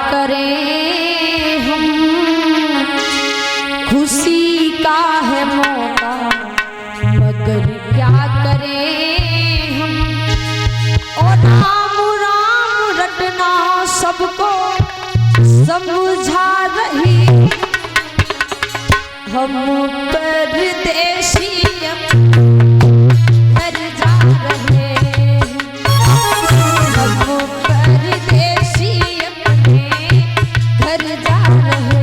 करें हम, खुशी का है मौका मगर क्या करें हम। और राम राम रटना सबको समझा रही, हम परदेशी घर जा रहे, हम परदेशी अपने घर जा रहे।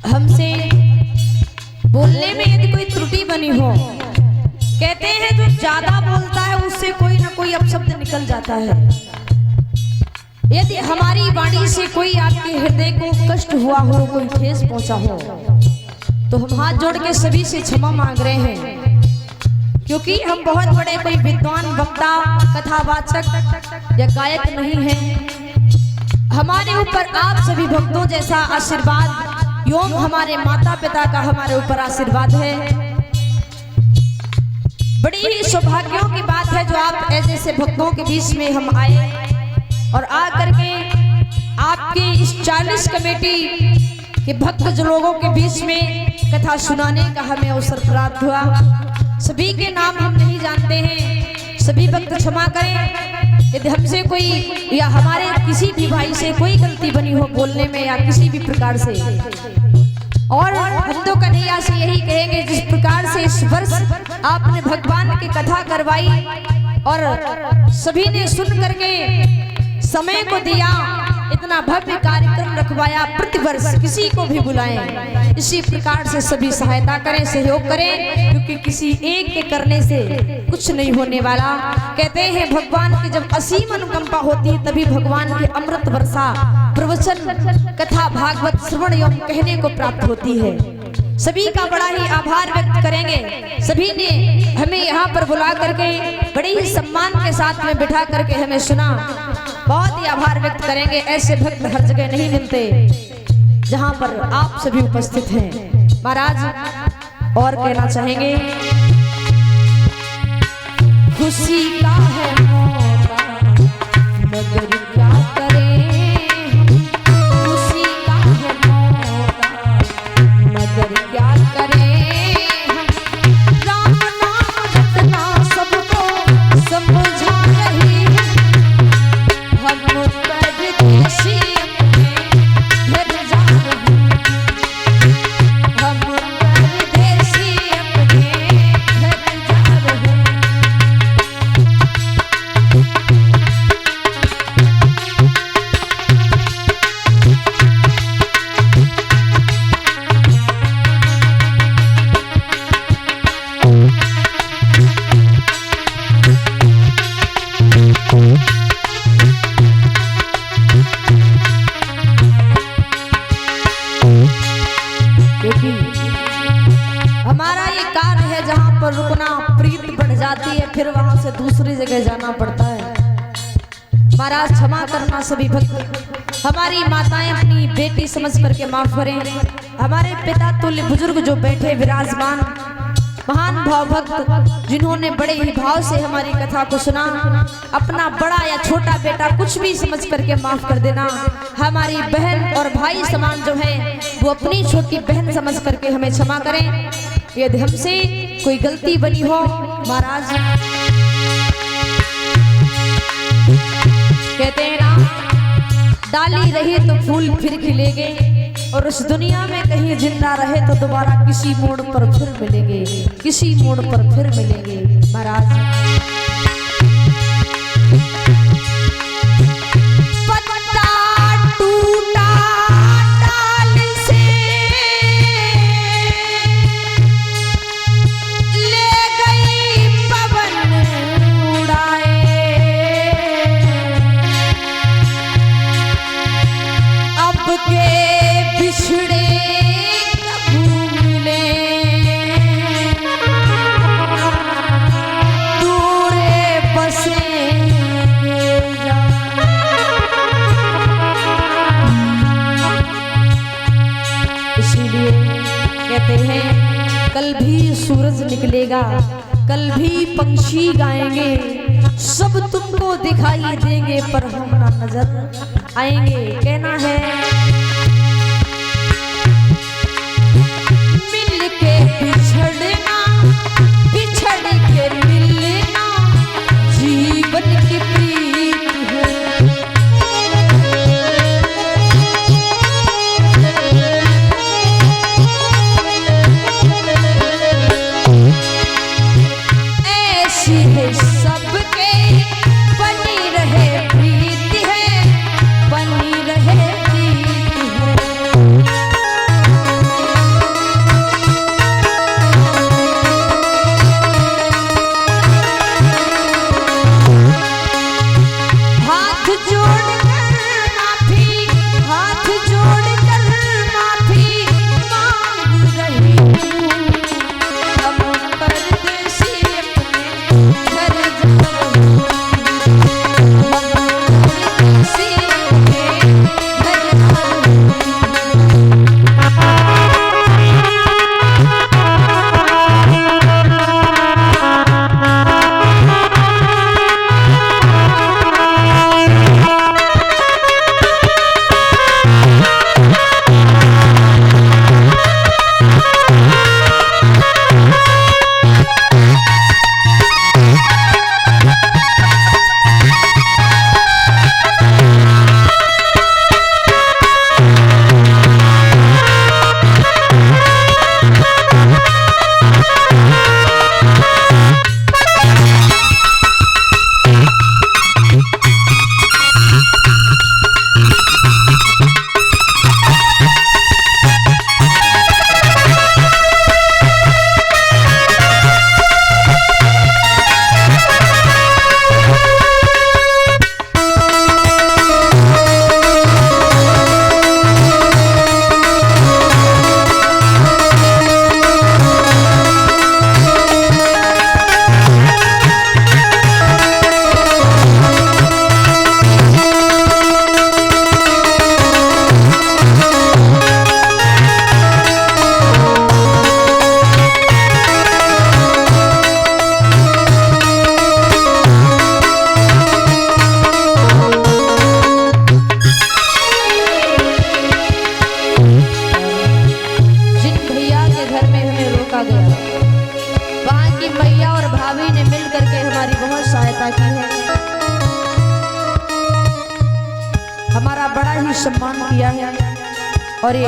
हमसे बोलने में यदि कोई त्रुटि बनी हो, कहते हैं जो ज्यादा बोलता है उससे कोई ना कोई अपशब्द निकल जाता है। यदि हमारी वाणी से कोई आपके हृदय को कष्ट हुआ हो, कोई ठेस पहुंचा हो, तो हम हाथ जोड़ के सभी से क्षमा मांग रहे हैं, क्योंकि हम बहुत बड़े कोई विद्वान वक्ता कथावाचक या गायक नहीं हैं। हमारे ऊपर आप सभी भक्तों जैसा आशीर्वाद एवं हमारे माता पिता का हमारे ऊपर आशीर्वाद है। बड़ी ही सौभाग्यों की बात है जो आप ऐसे भक्तों के बीच में हम आए और आ करके आपकी इस 40 कमेटी के भक्त लोगों के बीच में कथा सुनाने का हमें अवसर प्राप्त हुआ। सभी के नाम हम नहीं जानते हैं, सभी भक्त क्षमा करें यदि हमसे कोई या हमारे किसी भी भाई से कोई गलती बनी हो बोलने में या किसी भी प्रकार से। और हम तो कन्हैया से यही कहेंगे, जिस प्रकार से इस वर्ष आपने भगवान की कथा करवाई और सभी ने सुन करके समय को दिया, इतना भव्य कार्यक्रम रखवाया, प्रतिवर्ष किसी को भी बुलाएं, इसी प्रकार से सभी सहायता करें, सहयोग करें, क्योंकि किसी एक के करने से कुछ नहीं होने वाला। कहते हैं भगवान की जब असीम अनुकंपा होती है तभी भगवान की अमृत वर्षा प्रवचन कथा भागवत श्रवण एवं कहने को प्राप्त होती है। सभी का बड़ा ही आभार व्यक्त करेंगे। सभी ने हमें यहाँ पर बुला करके बड़े ही सम्मान के साथ में बिठा करके हमें सुना, बहुत ही आभार व्यक्त करेंगे। ऐसे भक्त हर जगह नहीं मिलते जहाँ पर आप सभी उपस्थित हैं। महाराज और कहना चाहेंगे, खुशी का है मौका मगर क्या करें हम, खुशी का है मौका मगर क्या करें हम। राम नाम रटना सबको समझा रही, हम परदेशी अपने घर जा रहे, हम परदेशी अपने घर जा रहे। हमारा ये कार्य है जहाँ पर रुकना प्रीति बढ़ जाती है, फिर वहां से दूसरी जगह जाना पड़ता है। महाराज क्षमा करना सभी भक्त, हमारी माताएं अपनी बेटी समझ करके माफ करें। हमारे पिता तुल्य बुजुर्ग जो बैठे विराजमान महान भाव भक्त, जिन्होंने बड़े ही भाव से हमारी कथा को सुना, अपना बड़ा या छोटा बेटा कुछ भी समझ करके माफ कर देना। हमारी बहन और भाई समान जो है वो अपनी छोटी बहन समझ करके हमें क्षमा करें। यदि हमसे कोई गलती बनी हो महाराज, कहते हैं ना, डाली रही तो फूल फिर खिलेंगे, और उस दुनिया में कहीं जिंदा रहे तो दोबारा किसी मोड़ पर फिर मिलेंगे, किसी मोड़ पर फिर मिलेंगे। महाराज कहते हैं कल भी सूरज निकलेगा, कल भी पंछी गाएंगे, सब तुमको दिखाई देंगे पर हम ना नजर आएंगे। कहना है मिल के बिछड़ना, बिछड़ के मिलना जीवन की प्रीत है। ऐसी है सबके बनी रहे प्रीति है, बनी रहे प्रीति है। हाथ जोड़कर माफी, हाथ जोड़कर माफी मांग रही हूँ, हम परदेसी अपने घर जा रहे हैं, हम परदेसी अपने घर जा रहे हमारा बड़ा ही सम्मान किया है और ये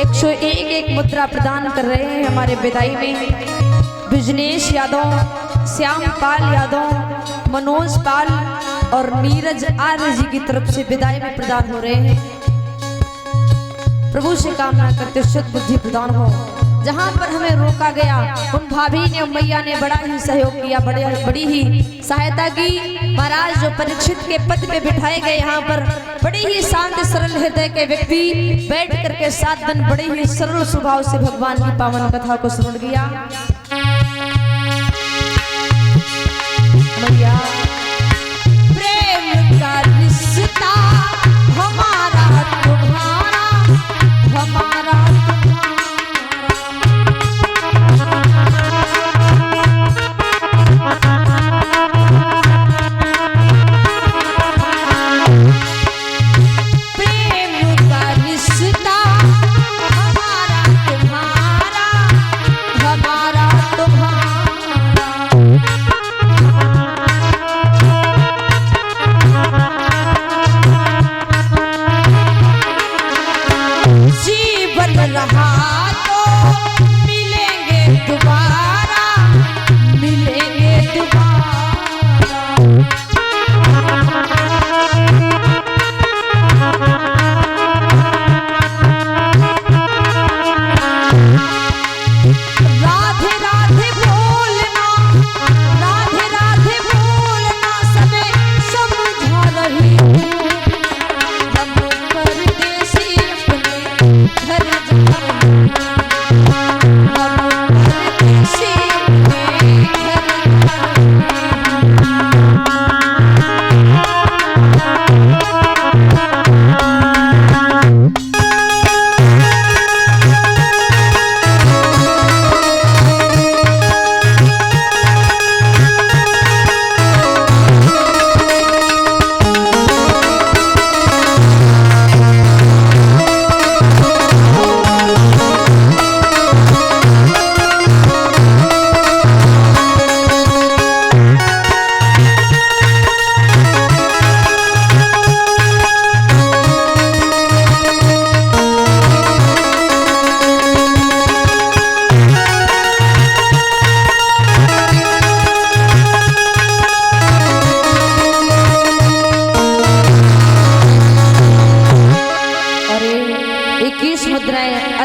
101 मुद्रा प्रदान कर रहे हैं हमारे विदाई में बिजनेश यादव, श्याम पाल यादव, मनोज पाल और नीरज आर्य जी की तरफ से विदाई में प्रदान हो रहे हैं। प्रभु से कामना करते शुद्ध बुद्धि प्रदान हो। जहाँ पर हमें रोका गया उन भाभी ने, मैया ने बड़ा ही सहयोग किया, बड़ी ही सहायता की। महाराज जो परीक्षित के पद पे बिठाए गए, यहाँ पर बड़ी ही शांत सरल हृदय के व्यक्ति बैठ करके 7 दिन बड़े ही सरल स्वभाव से भगवान की पावन कथा को सुन गया। मैया प्रेम का रिश्ता हमारा तुम्हारा, हमारा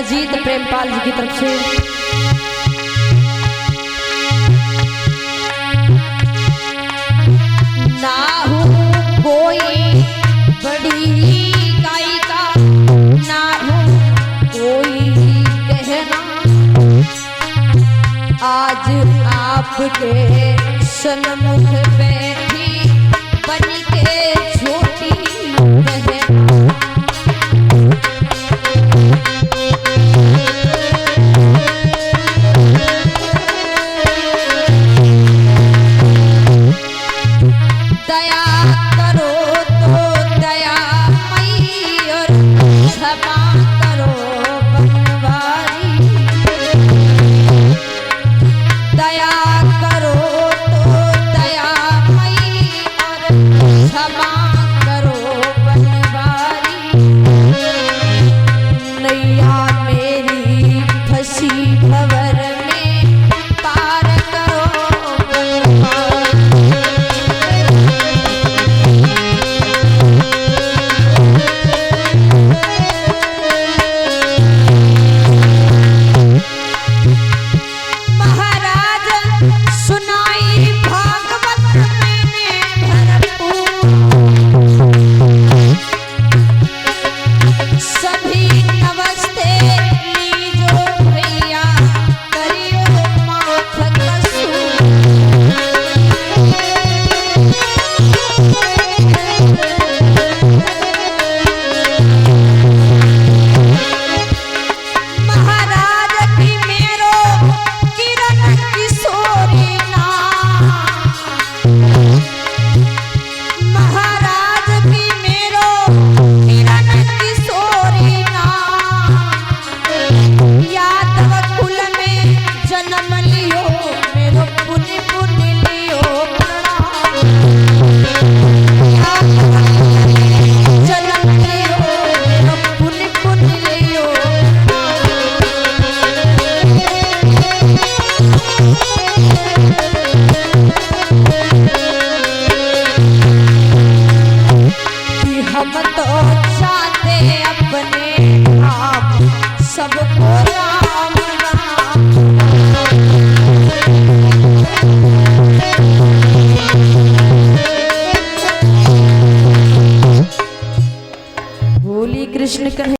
अजीत प्रेमपाल जी की तरफ से। ना हूँ कोई बड़ी गायिका, ना हूँ कोई कहना, आज आपके सन्मुख बैठी बन के छोटी बहना। दया करो तो दया मई और क्षमा करो बनवारी। दया करो तो दया मई और क्षमा करो बनवारी। नैया मेरी फंसी भंवर में पार करो बनवारी। हम तो चाहते अपने आप सबको राम राम। बोली कृष्ण कन्हैया।